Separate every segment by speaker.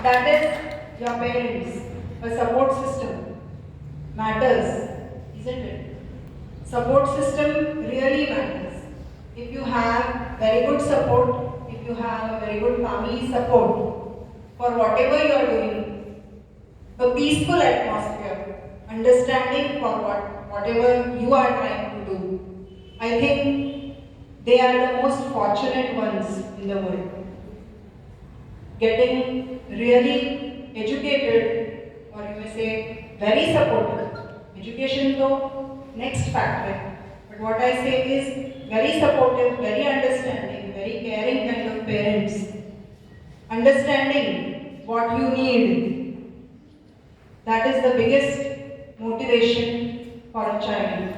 Speaker 1: That is your parents. A support system matters, isn't it? Support system really matters. If you have very good support, if you have a very good family support for whatever you are doing, a peaceful atmosphere, understanding for whatever you are trying to do, I think they are the most fortunate ones in the world. Getting really educated, or you may say very supportive. Education though next factor, but what I say is very supportive, very understanding, very caring kind of parents. Understanding what you need. That is the biggest motivation for a child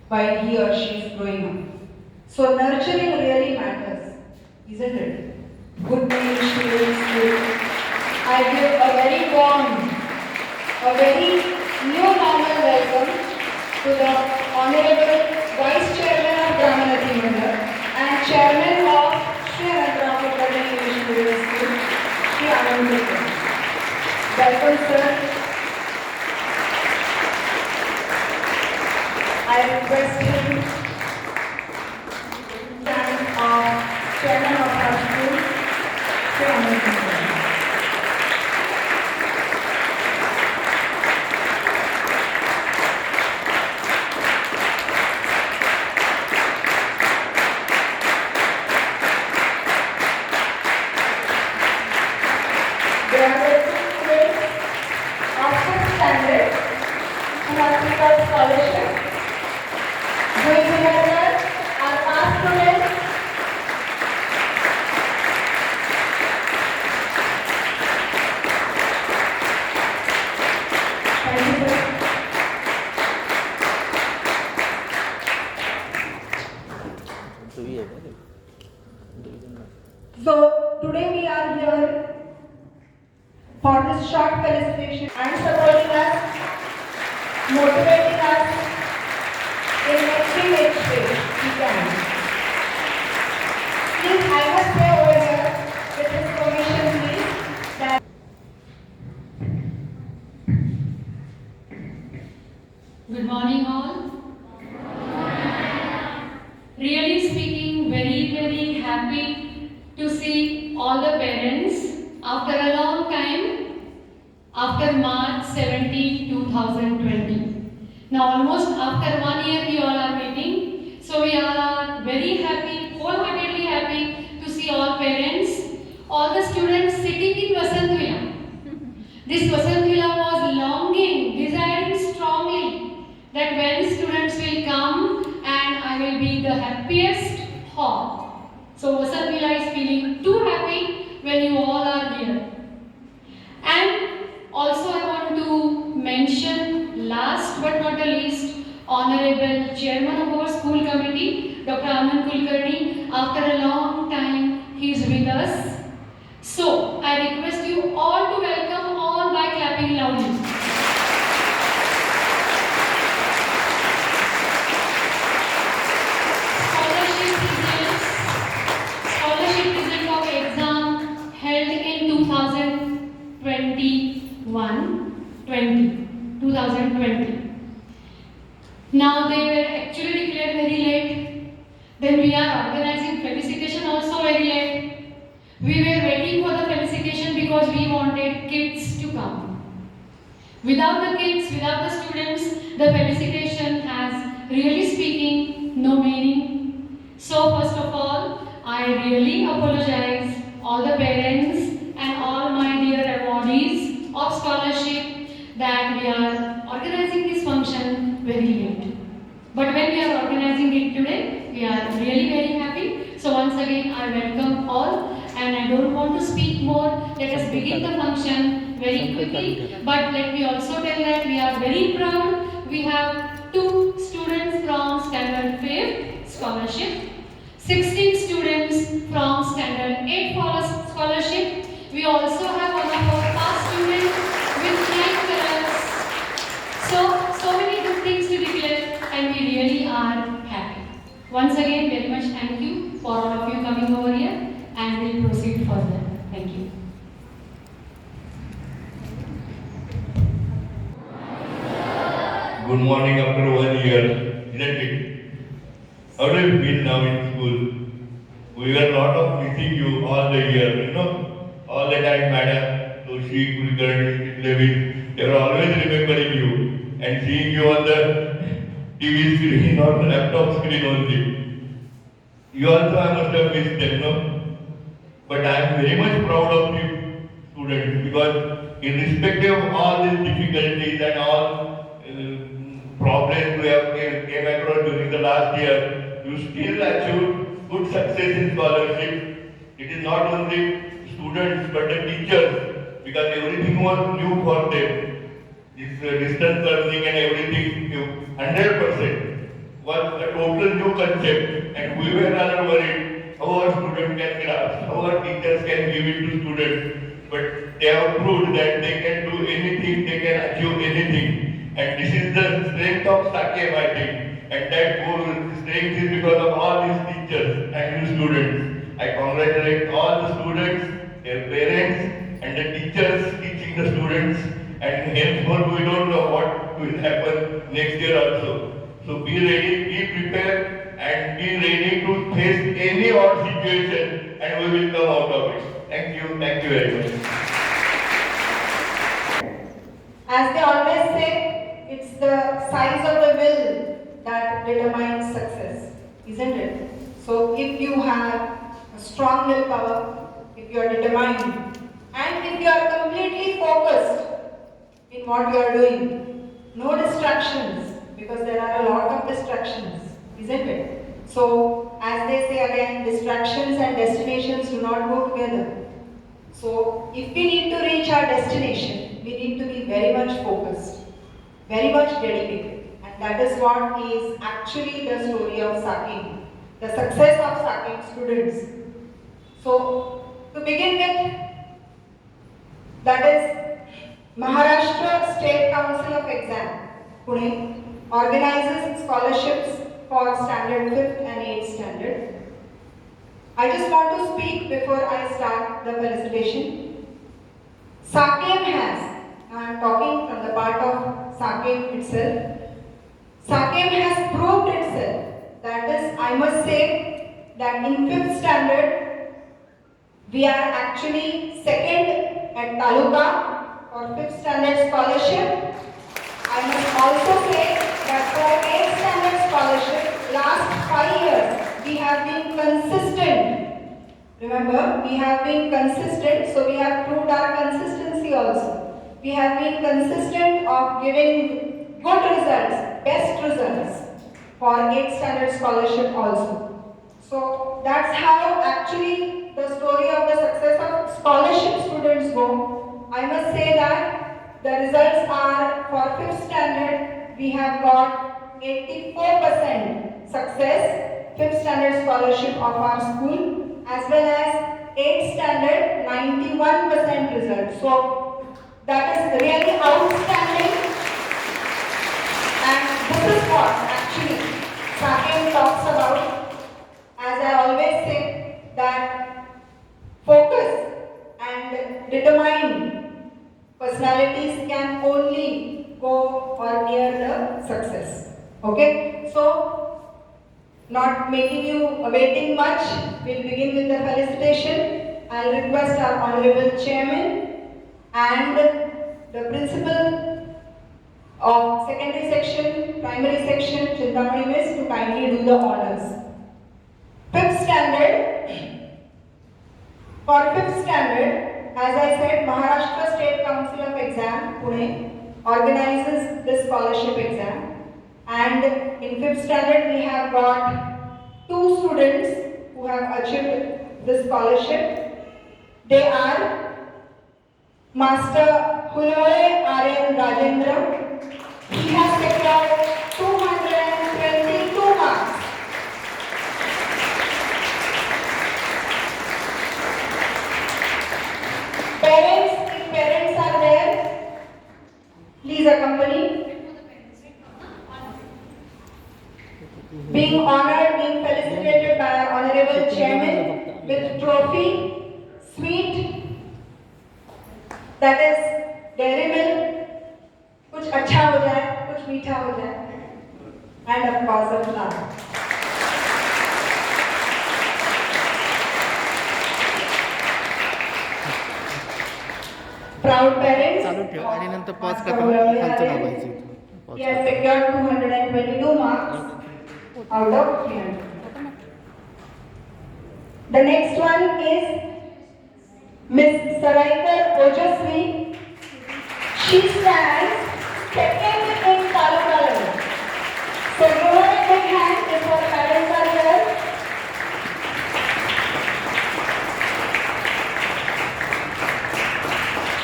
Speaker 1: while he or she is growing up. So nurturing really matters, isn't it? Good name, students. I give a very warm, a very new normal welcome to the Honorable Vice Chairman of Brahmanati Mandal and Chairman of Sri Anantanagar Government English Medium School, Sri Anand Kulkarni. Welcome, sir. I request him to thank our Chairman of our school, Sri Anand Kulkarni. There are two students of 6th standard who have picked up scholarship. Doing together are past students. Thank you, sir. So today we are here for this short felicitation and supporting us, motivating us in every way we can. Please, I must say over here, with this permission please, that
Speaker 2: Good morning all. Really speaking, very happy to see all the parents after a long time, after March 17, 2020. Now almost after 1 year we all are meeting. So we are very happy, wholeheartedly happy to see all parents, all the students sitting in Vasant Villa. This Vasant Villa was longing, desiring strongly that when students will come and I will be the happiest hall. So Vasant Villa is feeling too happy when you all are here. And also I want to mention last but not the least, Honorable Chairman of our school committee, Dr. Anand Kulkarni. After a long time he is with us. So I request you all to welcome all by clapping loudly. Scholarship result of exam held in 2020. Now they were actually declared very late. Then we are organizing felicitation also very late. We were waiting for the felicitation because we wanted kids to come. Without the kids, without the students, the felicitation has really speaking no meaning. So first of all, I really apologize all the parents and all my dear awardees of scholarship that we are organizing this function very late. But when we are organizing it today, we are really very happy. So once again, I welcome all and I don't want to speak more. Let us begin the function very quickly. But let me also tell that we are very proud. We have 2 students from Standard 5 scholarship, 16 students from Standard 8 scholarship. We also have one of our past students with 9 colors. So many good things to declare and we really are happy. Once again, very much thank you for all of you coming over here and we'll proceed further. Thank you.
Speaker 3: good morning after 1 year, isn't it? How do you feel now in school? We were lot of missing you all the year, all the time, Madam, Toshi, Kulkarni, Levin, they were always remembering you and seeing you on the TV screen or the laptop screen only. You also, I must have missed them, no? But I am very much proud of you, students, because irrespective of all these difficulties and all problems we have came across during the last year, you still achieved good success in scholarship. It is not only students but the teachers, because everything was new for them. This distance learning and everything, 100% was a total new concept, and we were rather worried how our students can grasp, how our teachers can give it to students. But they have proved that they can do anything, they can achieve anything. And this is the strength of Sakem, I think. And that strength is because of all these teachers and you students. I congratulate all the students, their parents, and the teachers teaching the students. And henceforth we don't know what will happen next year also. So be ready, be prepared, and be ready to face any odd situation, and we will come out of it. Thank you very much.
Speaker 1: As they always say, it's the size of the will that determines success, isn't it? So if you have a strong willpower, if you are determined, and if you are completely focused in what you are doing, no distractions, because there are a lot of distractions, isn't it? So, as they say again, distractions and destinations do not go together. So, if we need to reach our destination, we need to be very much focused, very much dedicated. And that is what is actually the story of Sakem, the success of Sakem students. So, to begin with, that is Maharashtra State Council of Exam, Pune, organizes scholarships for standard 5th and 8th standard. I just want to speak before I start the felicitation. Sakem has, I am talking from the part of Sakem itself, Sakem has proved itself. That is, I must say that in 5th standard, we are actually second at Taluka for 5th standard scholarship. I must also say that for 8th standard scholarship, last 5 years, we have been consistent. Remember, we have been consistent, so we have proved our consistency also. We have been consistent of giving good results, best results for 8th standard scholarship also. So that's how actually the story of the success of scholarship students go. I must say that the results are for 5th standard, we have got 84% success, 5th standard scholarship of our school, as well as 8th standard, 91% result. So that is really outstanding. And this is what actually Sakem talks about. As I always say, that focus and determined personalities can only go or near the success. Okay? So, not making you waiting much, we'll begin with the felicitation. I'll request our Honorable Chairman and the Principal of Secondary Section, Primary Section, Chintamani Miss, to kindly do the honors. 5th standard. For 5th standard, as I said, Maharashtra State Council of Exam, Pune, organizes this scholarship exam. And in 5th standard, we have got 2 students who have achieved this scholarship. They are Master Huloe Aryan Rajendra. He has secured 222 marks. Parents, if parents are there, please accompany. Being honored, being felicitated by our Honorable Chairman with trophy, sweet, that is dairy milk, कुछ अच्छा हो जाए, कुछ मीठा हो जाए. Proud parents.
Speaker 4: चालू ठेव आणि नंतर पॉज
Speaker 1: of
Speaker 4: करा,
Speaker 1: Master
Speaker 4: खालचं
Speaker 1: Mulawale
Speaker 4: दाबायचं.
Speaker 1: Arre.
Speaker 4: Pause
Speaker 1: He has
Speaker 4: करा.
Speaker 1: secured 222 marks out of 300. The next one is Miss Saraikar Ojasvi. She stands second in Taluka level. So give her a big hand if her parents are here.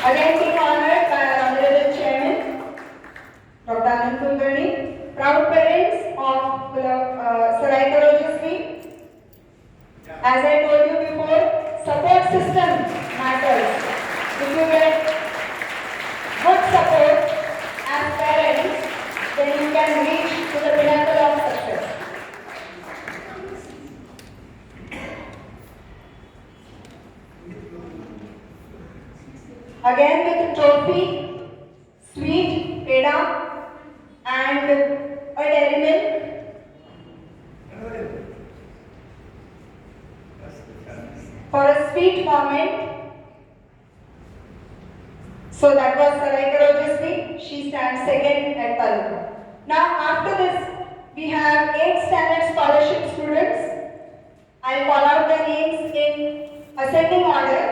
Speaker 1: Again being honored by our Honorable Chairman, Dr. Anand Kulkarni. Proud parents of Saraikar Ojasvi. As I told you before, support system matters. If you get good support as parents, then you can reach to the pinnacle of success. Again with trophy, sweet, peda, and a dairy milk. For a sweet moment. So that was Saraikar Ojasvi. She stands second at Taluka. Now after this, we have 8 standard scholarship students. I'll call out the names in ascending order.